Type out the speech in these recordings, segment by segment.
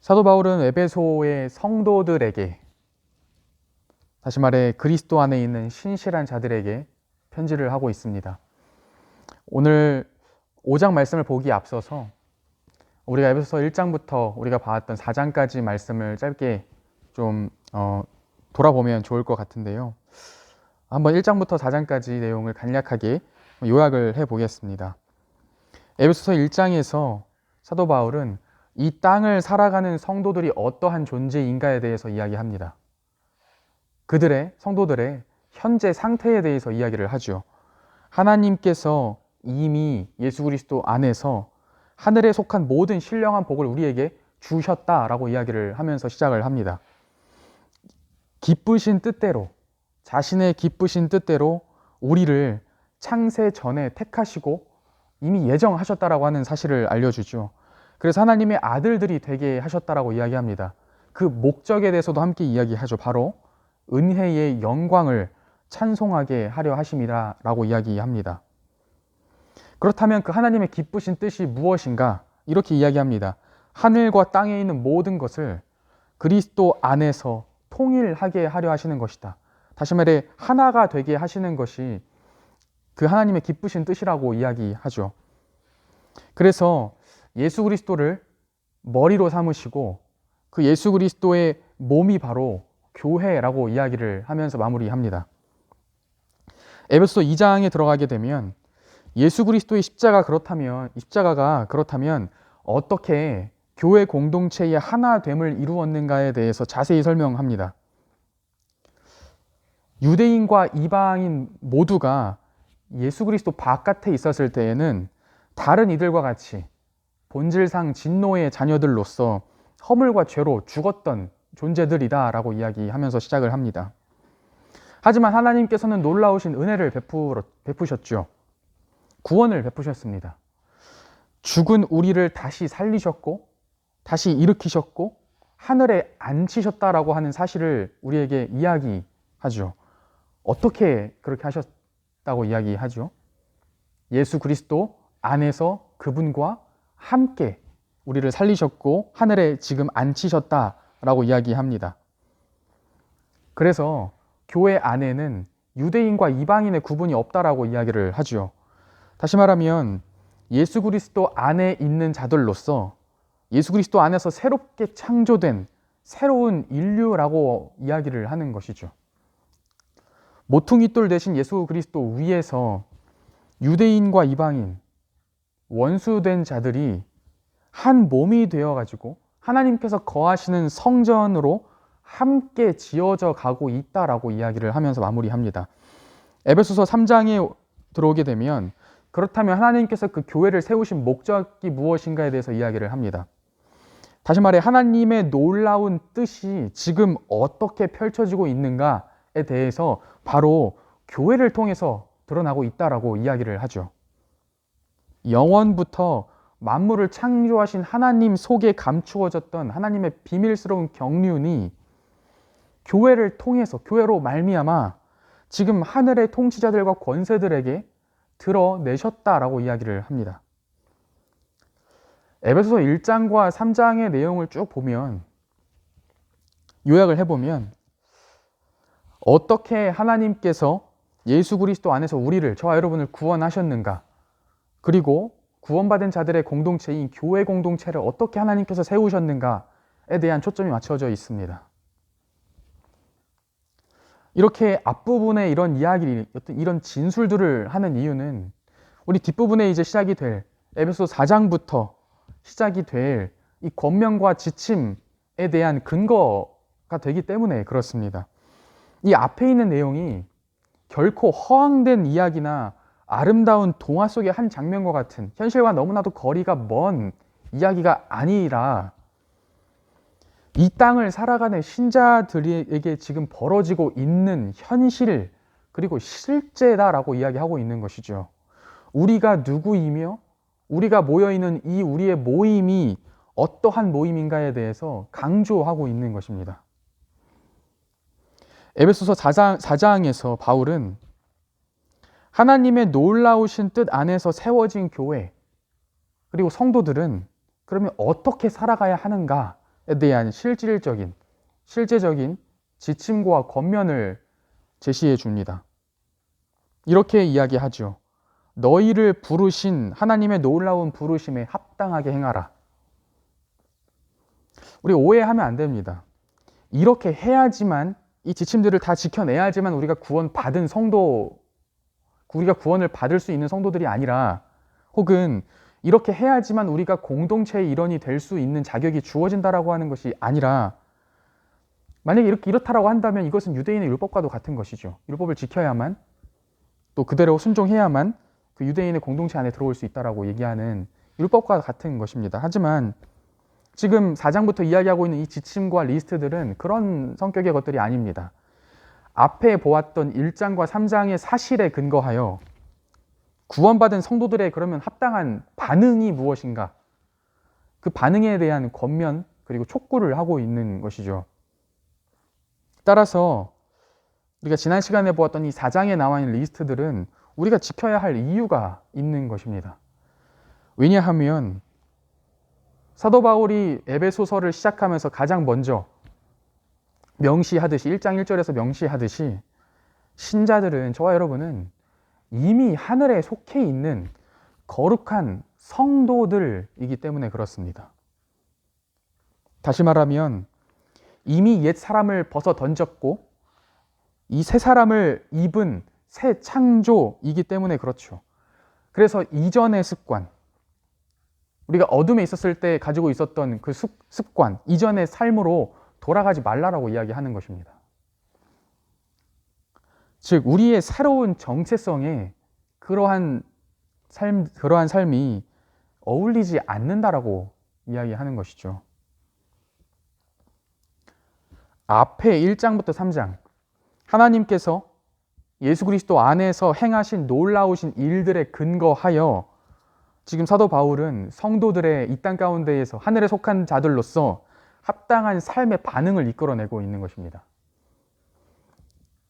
사도 바울은 에베소의 성도들에게, 다시 말해 그리스도 안에 있는 신실한 자들에게 편지를 하고 있습니다. 오늘 5장 말씀을 보기에 앞서서 우리가 에베소서 1장부터 우리가 봐왔던 4장까지 말씀을 짧게 좀 돌아보면 좋을 것 같은데요. 한번 1장부터 4장까지 내용을 간략하게 요약을 해보겠습니다. 에베소서 1장에서 사도 바울은 이 땅을 살아가는 성도들이 어떠한 존재인가에 대해서 이야기합니다. 성도들의 현재 상태에 대해서 이야기를 하죠. 하나님께서 이미 예수 그리스도 안에서 하늘에 속한 모든 신령한 복을 우리에게 주셨다라고 이야기를 하면서 시작을 합니다. 기쁘신 뜻대로, 자신의 기쁘신 뜻대로 우리를 창세 전에 택하시고 이미 예정하셨다라고 하는 사실을 알려주죠. 그래서 하나님의 아들들이 되게 하셨다라고 이야기합니다. 그 목적에 대해서도 함께 이야기하죠. 바로 은혜의 영광을 찬송하게 하려 하심이라고 이야기합니다. 그렇다면 그 하나님의 기쁘신 뜻이 무엇인가? 이렇게 이야기합니다. 하늘과 땅에 있는 모든 것을 그리스도 안에서 통일하게 하려 하시는 것이다. 다시 말해 하나가 되게 하시는 것이 그 하나님의 기쁘신 뜻이라고 이야기하죠. 그래서 예수 그리스도를 머리로 삼으시고 그 예수 그리스도의 몸이 바로 교회라고 이야기를 하면서 마무리합니다. 에베소서 2장에 들어가게 되면 예수 그리스도의 십자가가 그렇다면 어떻게 교회 공동체의 하나됨을 이루었는가에 대해서 자세히 설명합니다. 유대인과 이방인 모두가 예수 그리스도 바깥에 있었을 때에는 다른 이들과 같이 본질상 진노의 자녀들로서 허물과 죄로 죽었던 존재들이다라고 이야기하면서 시작을 합니다. 하지만 하나님께서는 놀라우신 은혜를 베푸셨죠. 구원을 베푸셨습니다. 죽은 우리를 다시 살리셨고 다시 일으키셨고 하늘에 앉히셨다라고 하는 사실을 우리에게 이야기하죠. 어떻게 그렇게 하셨다고 이야기하죠? 예수 그리스도 안에서 그분과 함께 우리를 살리셨고 하늘에 지금 앉히셨다라고 이야기합니다. 그래서 교회 안에는 유대인과 이방인의 구분이 없다라고 이야기를 하죠. 다시 말하면 예수 그리스도 안에 있는 자들로서 예수 그리스도 안에서 새롭게 창조된 새로운 인류라고 이야기를 하는 것이죠. 모퉁이돌 대신 예수 그리스도 위에서 유대인과 이방인, 원수된 자들이 한 몸이 되어가지고 하나님께서 거하시는 성전으로 함께 지어져 가고 있다라고 이야기를 하면서 마무리합니다. 에베소서 3장에 들어오게 되면 그렇다면 하나님께서 그 교회를 세우신 목적이 무엇인가에 대해서 이야기를 합니다. 다시 말해 하나님의 놀라운 뜻이 지금 어떻게 펼쳐지고 있는가에 대해서 바로 교회를 통해서 드러나고 있다라고 이야기를 하죠. 영원부터 만물을 창조하신 하나님 속에 감추어졌던 하나님의 비밀스러운 경륜이 교회를 통해서, 교회로 말미암아 지금 하늘의 통치자들과 권세들에게 드러내셨다라고 이야기를 합니다. 에베소서 1장과 3장의 내용을 쭉 보면, 요약을 해보면 어떻게 하나님께서 예수 그리스도 안에서 우리를, 저와 여러분을 구원하셨는가, 그리고 구원받은 자들의 공동체인 교회 공동체를 어떻게 하나님께서 세우셨는가에 대한 초점이 맞춰져 있습니다. 이렇게 앞부분에 이런 이야기, 이런 진술들을 하는 이유는 우리 뒷부분에 이제 시작이 될 에베소 4장부터 시작이 될 이 권면과 지침에 대한 근거가 되기 때문에 그렇습니다. 이 앞에 있는 내용이 결코 허황된 이야기나 아름다운 동화 속의 한 장면과 같은 현실과 너무나도 거리가 먼 이야기가 아니라 이 땅을 살아가는 신자들에게 지금 벌어지고 있는 현실 그리고 실제다라고 이야기하고 있는 것이죠. 우리가 누구이며 우리가 모여있는 이 우리의 모임이 어떠한 모임인가에 대해서 강조하고 있는 것입니다. 에베소서 4장에서 바울은 하나님의 놀라우신 뜻 안에서 세워진 교회 그리고 성도들은 그러면 어떻게 살아가야 하는가에 대한 실제적인 지침과 권면을 제시해 줍니다. 이렇게 이야기하죠. 너희를 부르신 하나님의 놀라운 부르심에 합당하게 행하라. 우리 오해하면 안 됩니다. 이렇게 해야지만, 이 지침들을 다 지켜내야지만 우리가 구원을 받을 수 있는 성도들이 아니라, 혹은 이렇게 해야지만 우리가 공동체의 일원이 될 수 있는 자격이 주어진다라고 하는 것이 아니라, 만약에 이렇다라고 한다면 이것은 유대인의 율법과도 같은 것이죠. 율법을 지켜야만, 또 그대로 순종해야만 그 유대인의 공동체 안에 들어올 수 있다라고 얘기하는 율법과 같은 것입니다. 하지만 지금 4장부터 이야기하고 있는 이 지침과 리스트들은 그런 성격의 것들이 아닙니다. 앞에 보았던 1장과 3장의 사실에 근거하여 구원받은 성도들의 그러면 합당한 반응이 무엇인가? 그 반응에 대한 권면 그리고 촉구를 하고 있는 것이죠. 따라서 우리가 지난 시간에 보았던 이 4장에 나와 있는 리스트들은 우리가 지켜야 할 이유가 있는 것입니다. 왜냐하면 사도 바울이 에베소서를 시작하면서 가장 먼저 명시하듯이 1장 1절에서 명시하듯이 신자들은, 저와 여러분은 이미 하늘에 속해 있는 거룩한 성도들이기 때문에 그렇습니다. 다시 말하면 이미 옛 사람을 벗어 던졌고 이 새 사람을 입은 새 창조이기 때문에 그렇죠. 그래서 이전의 습관, 우리가 어둠에 있었을 때 가지고 있었던 그 습관, 이전의 삶으로 돌아가지 말라라고 이야기하는 것입니다. 즉 우리의 새로운 정체성에 그러한 삶이 어울리지 않는다라고 이야기하는 것이죠. 앞에 1장부터 3장, 하나님께서 예수 그리스도 안에서 행하신 놀라우신 일들에 근거하여 지금 사도 바울은 성도들의 이 땅 가운데에서 하늘에 속한 자들로서 합당한 삶의 반응을 이끌어내고 있는 것입니다.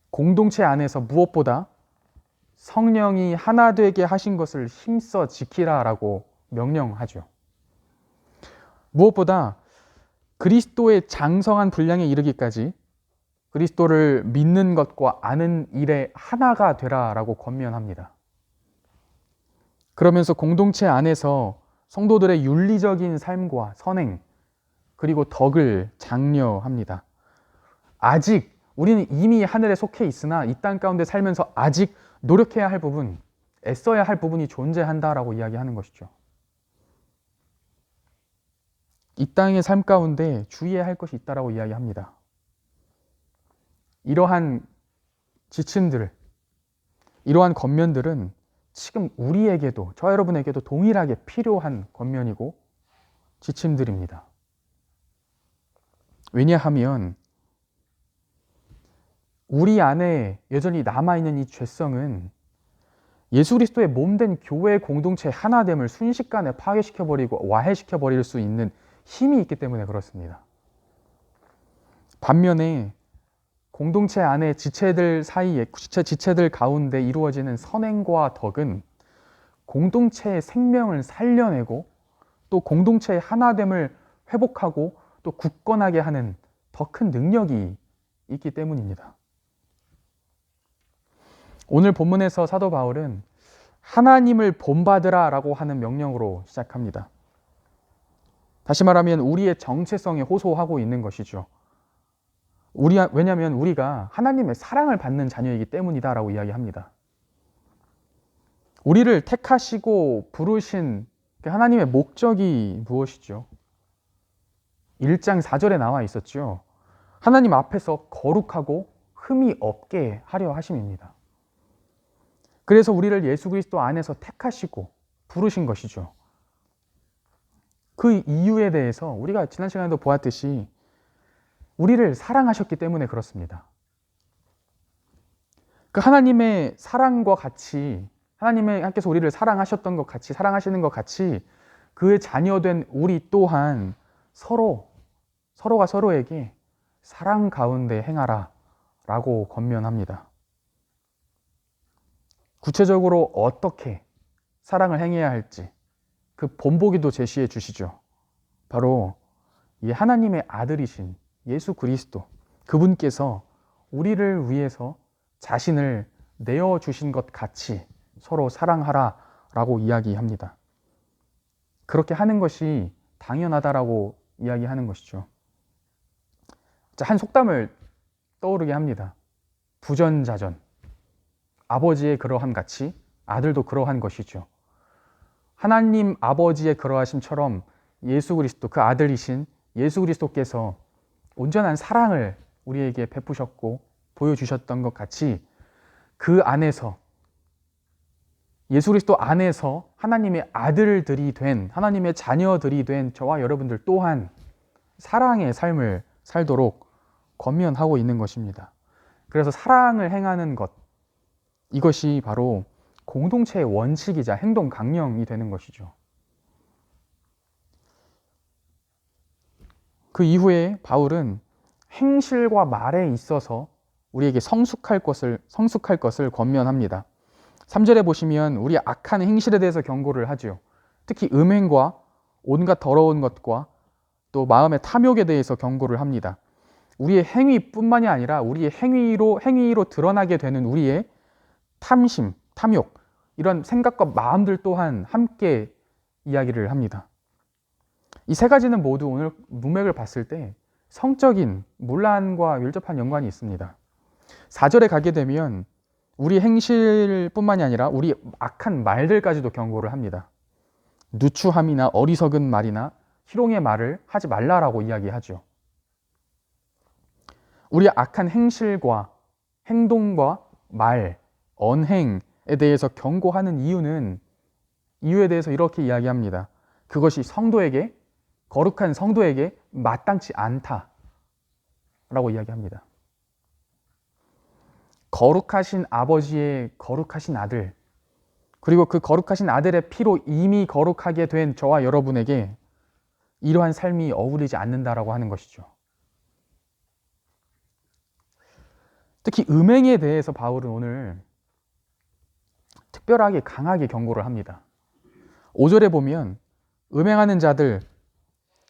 공동체 안에서 무엇보다 성령이 하나 되게 하신 것을 힘써 지키라라고 명령하죠. 무엇보다 그리스도의 장성한 분량에 이르기까지 그리스도를 믿는 것과 아는 일에 하나가 되라라고 권면합니다. 그러면서 공동체 안에서 성도들의 윤리적인 삶과 선행 그리고 덕을 장려합니다. 아직 우리는 이미 하늘에 속해 있으나 이 땅 가운데 살면서 아직 노력해야 할 부분, 애써야 할 부분이 존재한다라고 이야기하는 것이죠. 이 땅의 삶 가운데 주의해야 할 것이 있다라고 이야기합니다. 이러한 지침들, 이러한 권면들은 지금 우리에게도, 저 여러분에게도 동일하게 필요한 권면이고 지침들입니다. 왜냐하면 우리 안에 여전히 남아있는 이 죄성은 예수 그리스도의 몸된 교회 공동체 하나됨을 순식간에 파괴시켜버리고 와해시켜버릴 수 있는 힘이 있기 때문에 그렇습니다. 반면에 공동체 안에 지체들 사이에, 지체들 가운데 이루어지는 선행과 덕은 공동체의 생명을 살려내고 또 공동체의 하나됨을 회복하고 또 굳건하게 하는 더 큰 능력이 있기 때문입니다. 오늘 본문에서 사도 바울은 하나님을 본받으라 라고 하는 명령으로 시작합니다. 다시 말하면 우리의 정체성에 호소하고 있는 것이죠. 왜냐하면 우리가 하나님의 사랑을 받는 자녀이기 때문이다 라고 이야기합니다. 우리를 택하시고 부르신 하나님의 목적이 무엇이죠? 1장 4절에 나와 있었죠. 하나님 앞에서 거룩하고 흠이 없게 하려 하심입니다. 그래서 우리를 예수 그리스도 안에서 택하시고 부르신 것이죠. 그 이유에 대해서 우리가 지난 시간에도 보았듯이 우리를 사랑하셨기 때문에 그렇습니다. 그 하나님의 사랑과 같이, 하나님께서 우리를 사랑하셨던 것 같이, 사랑하시는 것 같이 그의 자녀된 우리 또한 서로가 서로에게 사랑 가운데 행하라 라고 권면합니다. 구체적으로 어떻게 사랑을 행해야 할지 그 본보기도 제시해 주시죠. 바로 이 하나님의 아들이신 예수 그리스도, 그분께서 우리를 위해서 자신을 내어주신 것 같이 서로 사랑하라 라고 이야기합니다. 그렇게 하는 것이 당연하다라고 이야기하는 것이죠. 자, 한 속담을 떠오르게 합니다. 부전자전. 아버지의 그러함 같이 아들도 그러한 것이죠. 하나님 아버지의 그러하심처럼 예수 그리스도, 그 아들이신 예수 그리스도께서 온전한 사랑을 우리에게 베푸셨고 보여주셨던 것 같이 그 안에서, 예수 그리스도 안에서 하나님의 아들들이 된, 하나님의 자녀들이 된 저와 여러분들 또한 사랑의 삶을 살도록 권면하고 있는 것입니다. 그래서 사랑을 행하는 것, 이것이 바로 공동체의 원칙이자 행동 강령이 되는 것이죠. 그 이후에 바울은 행실과 말에 있어서 우리에게 성숙할 것을 권면합니다. 3절에 보시면 우리 악한 행실에 대해서 경고를 하죠. 특히 음행과 온갖 더러운 것과 또 마음의 탐욕에 대해서 경고를 합니다. 우리의 행위뿐만이 아니라 우리의 행위로 드러나게 되는 우리의 탐심, 탐욕, 이런 생각과 마음들 또한 함께 이야기를 합니다. 이 세 가지는 모두 오늘 문맥을 봤을 때 성적인 문란과 밀접한 연관이 있습니다. 4절에 가게 되면 우리 행실뿐만이 아니라 우리 악한 말들까지도 경고를 합니다. 누추함이나 어리석은 말이나 희롱의 말을 하지 말라라고 이야기하죠. 우리 악한 행실과 행동과 말, 언행에 대해서 경고하는 이유에 대해서 이렇게 이야기합니다. 그것이 성도에게, 거룩한 성도에게 마땅치 않다라고 이야기합니다. 거룩하신 아버지의 거룩하신 아들, 그리고 그 거룩하신 아들의 피로 이미 거룩하게 된 저와 여러분에게 이러한 삶이 어울리지 않는다라고 하는 것이죠. 특히 음행에 대해서 바울은 오늘 특별하게 강하게 경고를 합니다. 5절에 보면 음행하는 자들,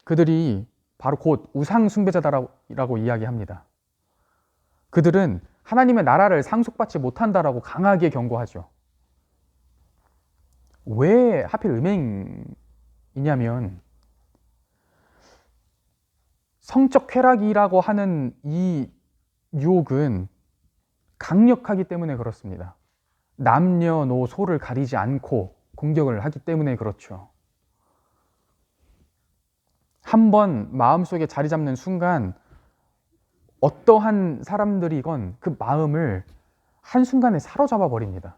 그들이 바로 곧 우상 숭배자다라고 이야기합니다. 그들은 하나님의 나라를 상속받지 못한다라고 강하게 경고하죠. 왜 하필 음행이냐면 성적 쾌락이라고 하는 이 유혹은 강력하기 때문에 그렇습니다. 남녀노소를 가리지 않고 공격을 하기 때문에 그렇죠. 한번 마음속에 자리 잡는 순간 어떠한 사람들이건 그 마음을 한순간에 사로잡아 버립니다.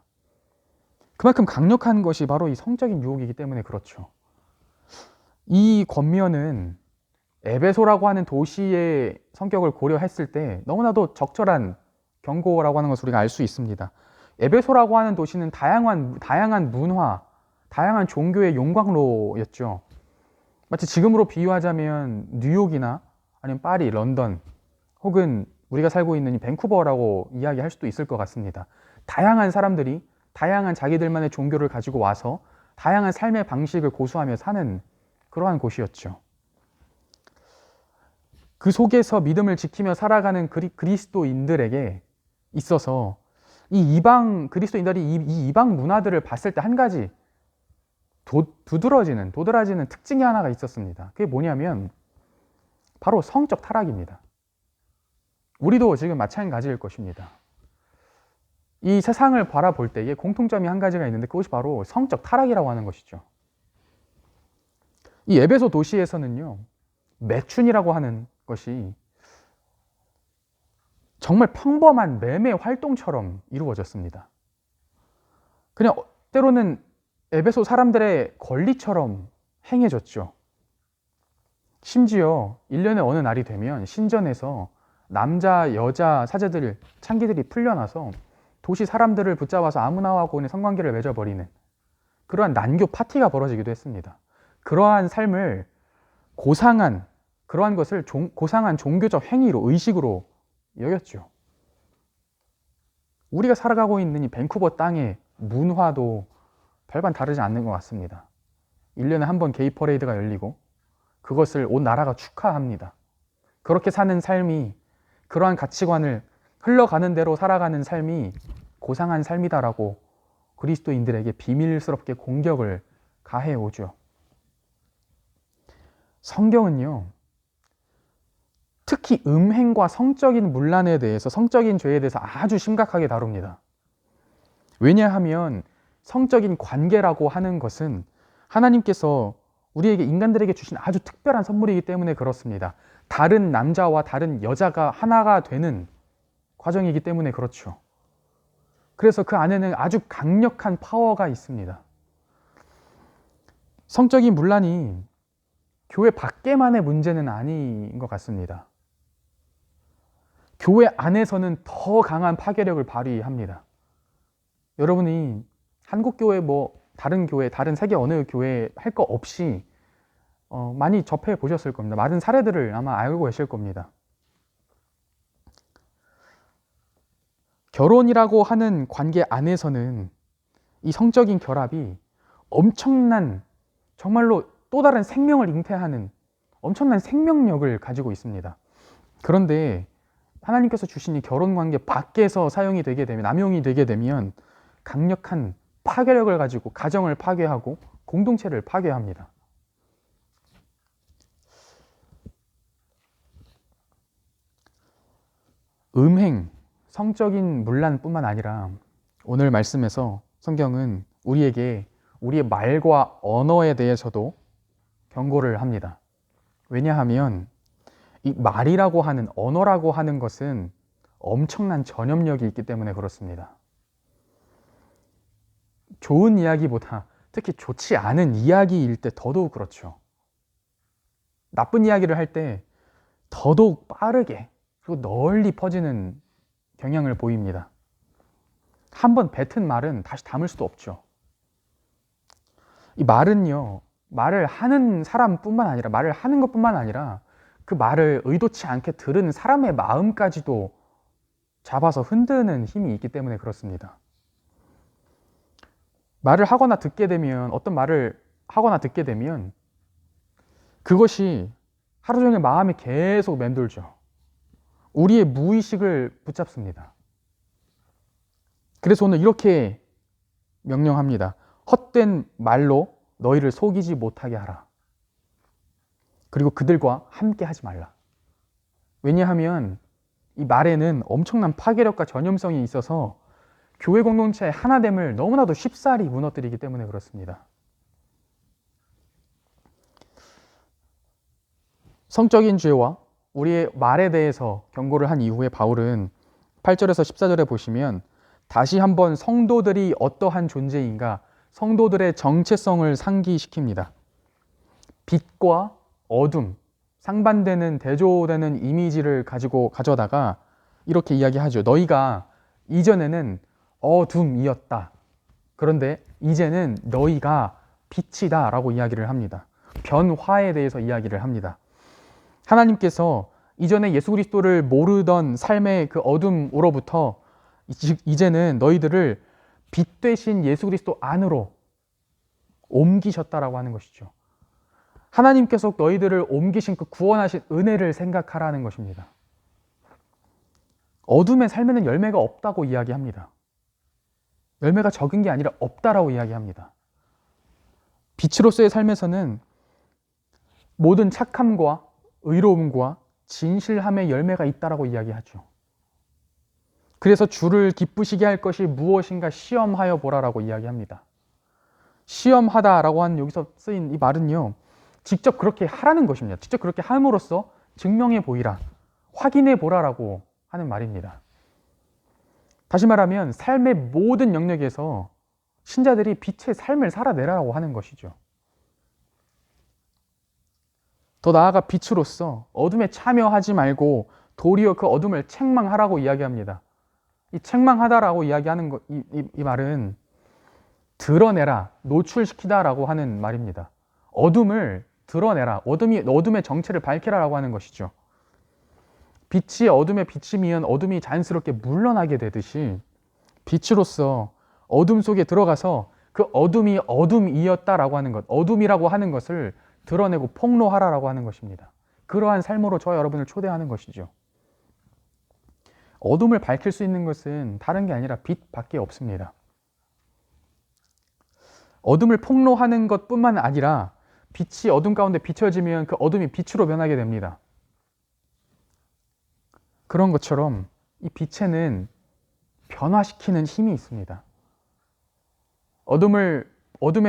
그만큼 강력한 것이 바로 이 성적인 유혹이기 때문에 그렇죠. 이 권면은 에베소라고 하는 도시의 성격을 고려했을 때 너무나도 적절한 경고라고 하는 것을 우리가 알 수 있습니다. 에베소라고 하는 도시는 다양한 문화, 다양한 종교의 용광로였죠. 마치 지금으로 비유하자면 뉴욕이나 아니면 파리, 런던, 혹은 우리가 살고 있는 이 밴쿠버라고 이야기할 수도 있을 것 같습니다. 다양한 사람들이 다양한 자기들만의 종교를 가지고 와서 다양한 삶의 방식을 고수하며 사는 그러한 곳이었죠. 그 속에서 믿음을 지키며 살아가는 그리스도인들에게 있어서 이 그리스도인들이 이 이방 문화들을 봤을 때 한 가지 도드라지는 특징이 하나가 있었습니다. 그게 뭐냐면 바로 성적 타락입니다. 우리도 지금 마찬가지일 것입니다. 이 세상을 바라볼 때에 공통점이 한 가지가 있는데 그것이 바로 성적 타락이라고 하는 것이죠. 이 에베소 도시에서는요, 매춘이라고 하는 것이 정말 평범한 매매 활동처럼 이루어졌습니다. 그냥 때로는 에베소 사람들의 권리처럼 행해졌죠. 심지어 1년의 어느 날이 되면 신전에서 남자, 여자 사제들, 창기들이 풀려나서 도시 사람들을 붙잡아서 아무나하고 성관계를 맺어버리는 그러한 난교 파티가 벌어지기도 했습니다. 그러한 삶을 그러한 것을 고상한 종교적 행위로, 의식으로 여겼죠. 우리가 살아가고 있는 이 밴쿠버 땅의 문화도 별반 다르지 않는 것 같습니다. 1년에 한 번 게이 퍼레이드가 열리고 그것을 온 나라가 축하합니다. 그렇게 사는 삶이, 그러한 가치관을 흘러가는 대로 살아가는 삶이 고상한 삶이다라고 그리스도인들에게 비밀스럽게 공격을 가해 오죠. 성경은요, 특히 음행과 성적인 문란에 대해서, 성적인 죄에 대해서 아주 심각하게 다룹니다. 왜냐하면 성적인 관계라고 하는 것은 하나님께서 우리에게, 인간들에게 주신 아주 특별한 선물이기 때문에 그렇습니다. 다른 남자와 다른 여자가 하나가 되는 과정이기 때문에 그렇죠. 그래서 그 안에는 아주 강력한 파워가 있습니다. 성적인 문란이 교회 밖에만의 문제는 아닌 것 같습니다. 교회 안에서는 더 강한 파괴력을 발휘합니다. 여러분이 한국교회, 다른 교회, 다른 세계 어느 교회 할 거 없이 많이 접해 보셨을 겁니다. 많은 사례들을 아마 알고 계실 겁니다. 결혼이라고 하는 관계 안에서는 이 성적인 결합이 엄청난, 정말로 또 다른 생명을 잉태하는 엄청난 생명력을 가지고 있습니다. 그런데 하나님께서 주신 이 결혼 관계 밖에서 사용이 되게 되면, 남용이 되게 되면 강력한 파괴력을 가지고 가정을 파괴하고 공동체를 파괴합니다. 음행, 성적인 문란뿐만 아니라 오늘 말씀에서 성경은 우리에게 우리의 말과 언어에 대해서도 경고를 합니다. 왜냐하면 이 말이라고 하는, 언어라고 하는 것은 엄청난 전염력이 있기 때문에 그렇습니다. 좋은 이야기보다 특히 좋지 않은 이야기일 때 더더욱 그렇죠. 나쁜 이야기를 할 때 더더욱 빠르게 그리고 널리 퍼지는 경향을 보입니다. 한번 뱉은 말은 다시 담을 수도 없죠. 이 말은요, 말을 하는 사람뿐만 아니라, 말을 하는 것뿐만 아니라 그 말을 의도치 않게 들은 사람의 마음까지도 잡아서 흔드는 힘이 있기 때문에 그렇습니다. 말을 하거나 듣게 되면, 어떤 말을 하거나 듣게 되면 그것이 하루 종일 마음에 계속 맴돌죠. 우리의 무의식을 붙잡습니다. 그래서 오늘 이렇게 명령합니다. 헛된 말로 너희를 속이지 못하게 하라. 그리고 그들과 함께 하지 말라. 왜냐하면 이 말에는 엄청난 파괴력과 전염성이 있어서 교회 공동체의 하나됨을 너무나도 쉽사리 무너뜨리기 때문에 그렇습니다. 성적인 죄와 우리의 말에 대해서 경고를 한 이후에 바울은 8절에서 14절에 보시면 다시 한번 성도들이 어떠한 존재인가, 성도들의 정체성을 상기시킵니다. 빛과 어둠, 상반되는, 대조되는 이미지를 가져다가 이렇게 이야기하죠. 너희가 이전에는 어둠이었다. 그런데 이제는 너희가 빛이다 라고 이야기를 합니다. 변화에 대해서 이야기를 합니다. 하나님께서 이전에 예수 그리스도를 모르던 삶의 그 어둠으로부터 이제는 너희들을 빛 되신 예수 그리스도 안으로 옮기셨다라고 하는 것이죠. 하나님께서 너희들을 옮기신 그 구원하신 은혜를 생각하라는 것입니다. 어둠의 삶에는 열매가 없다고 이야기합니다. 열매가 적은 게 아니라 없다라고 이야기합니다. 빛으로서의 삶에서는 모든 착함과 의로움과 진실함의 열매가 있다라고 이야기하죠. 그래서 주를 기쁘시게 할 것이 무엇인가 시험하여 보라라고 이야기합니다. 시험하다라고 하는 여기서 쓰인 이 말은요, 직접 그렇게 하라는 것입니다. 직접 그렇게 함으로써 증명해 보이라, 확인해 보라라고 하는 말입니다. 다시 말하면 삶의 모든 영역에서 신자들이 빛의 삶을 살아내라고 하는 것이죠. 더 나아가 빛으로서 어둠에 참여하지 말고 도리어 그 어둠을 책망하라고 이야기합니다. 이 책망하다라고 이야기하는 이 말은 드러내라, 노출시키다라고 하는 말입니다. 어둠을 드러내라, 어둠의 정체를 밝히라라고 하는 것이죠. 빛이 어둠에 비치면 어둠이 자연스럽게 물러나게 되듯이 빛으로서 어둠 속에 들어가서 그 어둠이 어둠이었다라고 하는 것, 어둠이라고 하는 것을 드러내고 폭로하라라고 하는 것입니다. 그러한 삶으로 저와 여러분을 초대하는 것이죠. 어둠을 밝힐 수 있는 것은 다른 게 아니라 빛밖에 없습니다. 어둠을 폭로하는 것뿐만 아니라 빛이 어둠 가운데 비춰지면 그 어둠이 빛으로 변하게 됩니다. 그런 것처럼 이 빛에는 변화시키는 힘이 있습니다. 어둠의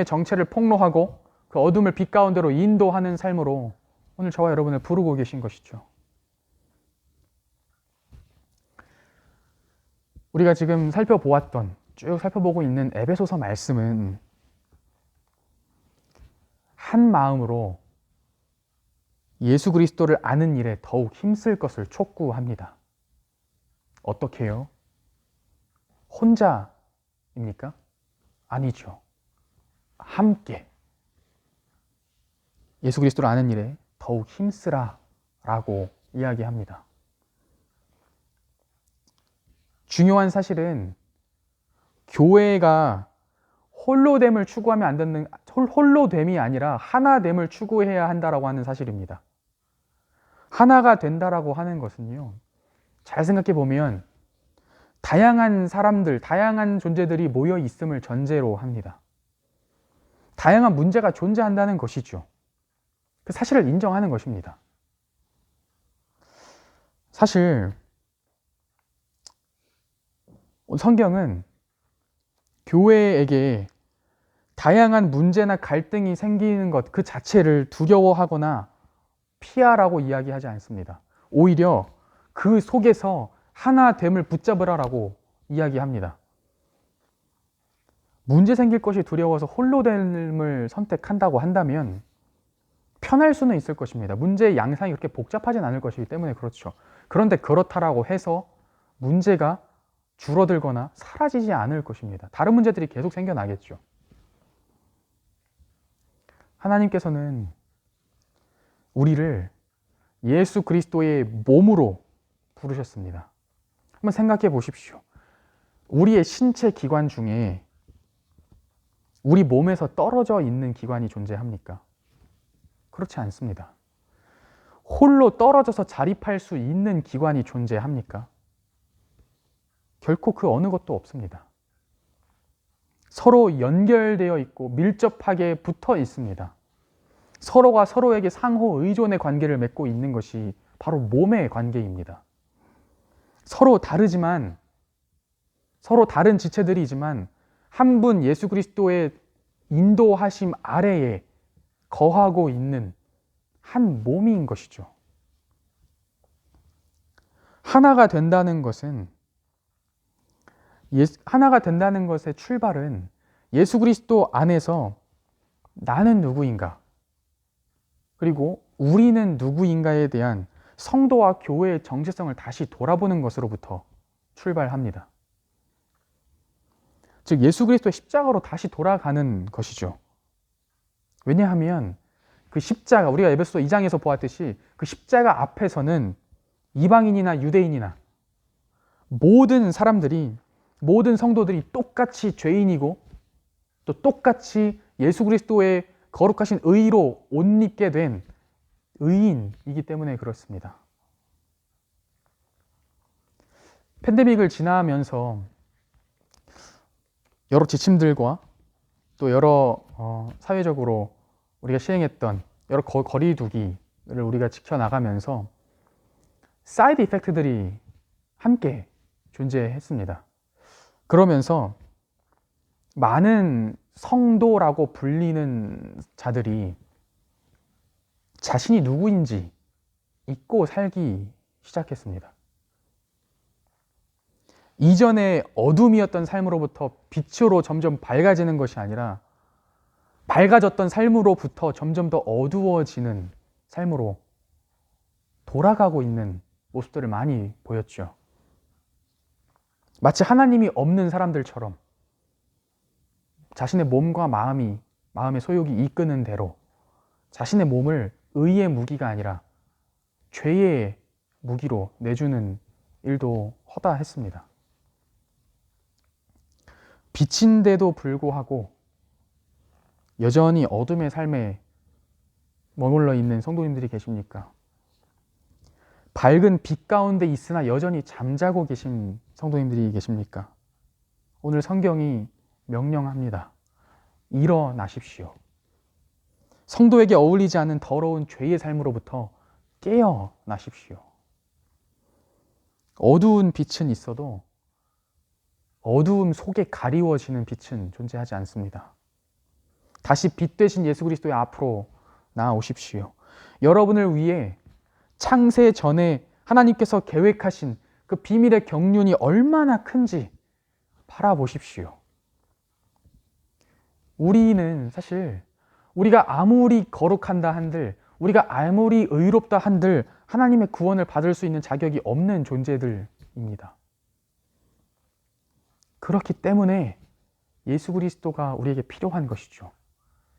정체를 폭로하고 그 어둠을 빛 가운데로 인도하는 삶으로 오늘 저와 여러분을 부르고 계신 것이죠. 우리가 지금 쭉 살펴보고 있는 에베소서 말씀은 한 마음으로 예수 그리스도를 아는 일에 더욱 힘쓸 것을 촉구합니다. 어떻게요? 혼자입니까? 아니죠. 함께 예수 그리스도를 아는 일에 더욱 힘쓰라 라고 이야기합니다. 중요한 사실은 교회가 홀로됨을 추구하면 안 되는, 홀로됨이 아니라 하나됨을 추구해야 한다라고 하는 사실입니다. 하나가 된다라고 하는 것은요, 잘 생각해 보면 다양한 사람들, 다양한 존재들이 모여 있음을 전제로 합니다. 다양한 문제가 존재한다는 것이죠. 그 사실을 인정하는 것입니다. 사실 성경은 교회에게 다양한 문제나 갈등이 생기는 것 그 자체를 두려워하거나 피하라고 이야기하지 않습니다. 오히려 그 속에서 하나됨을 붙잡으라라고 이야기합니다. 문제 생길 것이 두려워서 홀로됨을 선택한다고 한다면 편할 수는 있을 것입니다. 문제의 양상이 그렇게 복잡하진 않을 것이기 때문에 그렇죠. 그런데 그렇다라고 해서 문제가 줄어들거나 사라지지 않을 것입니다. 다른 문제들이 계속 생겨나겠죠. 하나님께서는 우리를 예수 그리스도의 몸으로 부르셨습니다. 한번 생각해 보십시오. 우리의 신체 기관 중에 우리 몸에서 떨어져 있는 기관이 존재합니까? 그렇지 않습니다. 홀로 떨어져서 자립할 수 있는 기관이 존재합니까? 결코 그 어느 것도 없습니다. 서로 연결되어 있고 밀접하게 붙어 있습니다. 서로가 서로에게 상호 의존의 관계를 맺고 있는 것이 바로 몸의 관계입니다. 서로 다르지만, 서로 다른 지체들이지만 한 분 예수 그리스도의 인도하심 아래에 거하고 있는 한 몸인 것이죠. 하나가 된다는 것은 하나가 된다는 것의 출발은 예수 그리스도 안에서 나는 누구인가, 그리고 우리는 누구인가에 대한 성도와 교회의 정체성을 다시 돌아보는 것으로부터 출발합니다. 즉 예수 그리스도의 십자가로 다시 돌아가는 것이죠. 왜냐하면 그 십자가, 우리가 에베소서 2장에서 보았듯이 그 십자가 앞에서는 이방인이나 유대인이나 모든 사람들이, 모든 성도들이 똑같이 죄인이고 또 똑같이 예수 그리스도의 거룩하신 의로 옷 입게 된 의인이기 때문에 그렇습니다. 팬데믹을 지나면서 여러 지침들과 또 여러 사회적으로 우리가 시행했던 여러 거리두기를 우리가 지켜나가면서 사이드 이펙트들이 함께 존재했습니다. 그러면서 많은 성도라고 불리는 자들이 자신이 누구인지 잊고 살기 시작했습니다. 이전에 어둠이었던 삶으로부터 빛으로 점점 밝아지는 것이 아니라 밝아졌던 삶으로부터 점점 더 어두워지는 삶으로 돌아가고 있는 모습들을 많이 보였죠. 마치 하나님이 없는 사람들처럼 자신의 몸과 마음의 소욕이 이끄는 대로 자신의 몸을 의의 무기가 아니라 죄의 무기로 내주는 일도 허다했습니다. 빛인데도 불구하고 여전히 어둠의 삶에 머물러 있는 성도님들이 계십니까? 밝은 빛 가운데 있으나 여전히 잠자고 계신 성도님들이 계십니까? 오늘 성경이 명령합니다. 일어나십시오. 성도에게 어울리지 않는 더러운 죄의 삶으로부터 깨어나십시오. 어두운 빛은 있어도 어두움 속에 가리워지는 빛은 존재하지 않습니다. 다시 빛 되신 예수 그리스도의 앞으로 나아오십시오. 여러분을 위해 창세 전에 하나님께서 계획하신 그 비밀의 경륜이 얼마나 큰지 바라보십시오. 우리는 사실 우리가 아무리 거룩한다 한들, 우리가 아무리 의롭다 한들 하나님의 구원을 받을 수 있는 자격이 없는 존재들입니다. 그렇기 때문에 예수 그리스도가 우리에게 필요한 것이죠.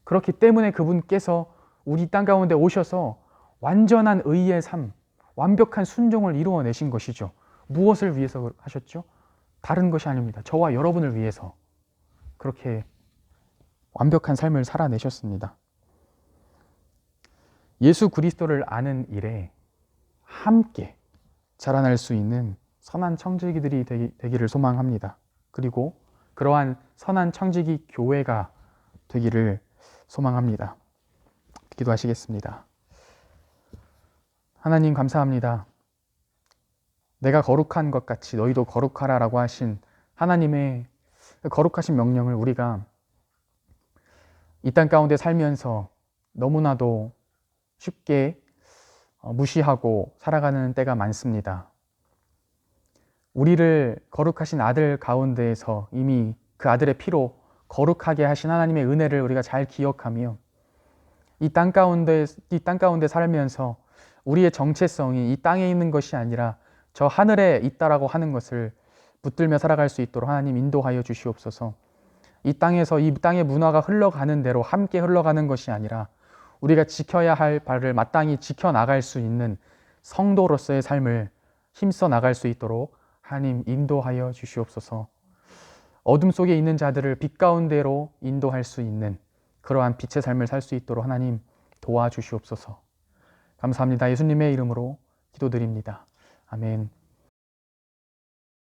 그렇기 때문에 그분께서 우리 땅 가운데 오셔서 완전한 의의 삶, 완벽한 순종을 이루어내신 것이죠. 무엇을 위해서 하셨죠? 다른 것이 아닙니다. 저와 여러분을 위해서 그렇게 완벽한 삶을 살아내셨습니다. 예수 그리스도를 아는 일에 함께 자라날 수 있는 선한 청지기들이 되기를 소망합니다. 그리고 그러한 선한 청지기 교회가 되기를 소망합니다. 기도하시겠습니다. 하나님 감사합니다. 내가 거룩한 것 같이 너희도 거룩하라라고 하신 하나님의 거룩하신 명령을 우리가 이 땅 가운데 살면서 너무나도 쉽게 무시하고 살아가는 때가 많습니다. 우리를 거룩하신 아들 가운데에서 이미 그 아들의 피로 거룩하게 하신 하나님의 은혜를 우리가 잘 기억하며 이 땅 가운데 살면서 우리의 정체성이 이 땅에 있는 것이 아니라 저 하늘에 있다라고 하는 것을 붙들며 살아갈 수 있도록 하나님 인도하여 주시옵소서. 이 땅에서 이 땅의 문화가 흘러가는 대로 함께 흘러가는 것이 아니라 우리가 지켜야 할 바를 마땅히 지켜나갈 수 있는 성도로서의 삶을 힘써 나갈 수 있도록 하나님 인도하여 주시옵소서. 어둠 속에 있는 자들을 빛 가운데로 인도할 수 있는 그러한 빛의 삶을 살 수 있도록 하나님 도와주시옵소서. 감사합니다. 예수님의 이름으로 기도드립니다. 아멘.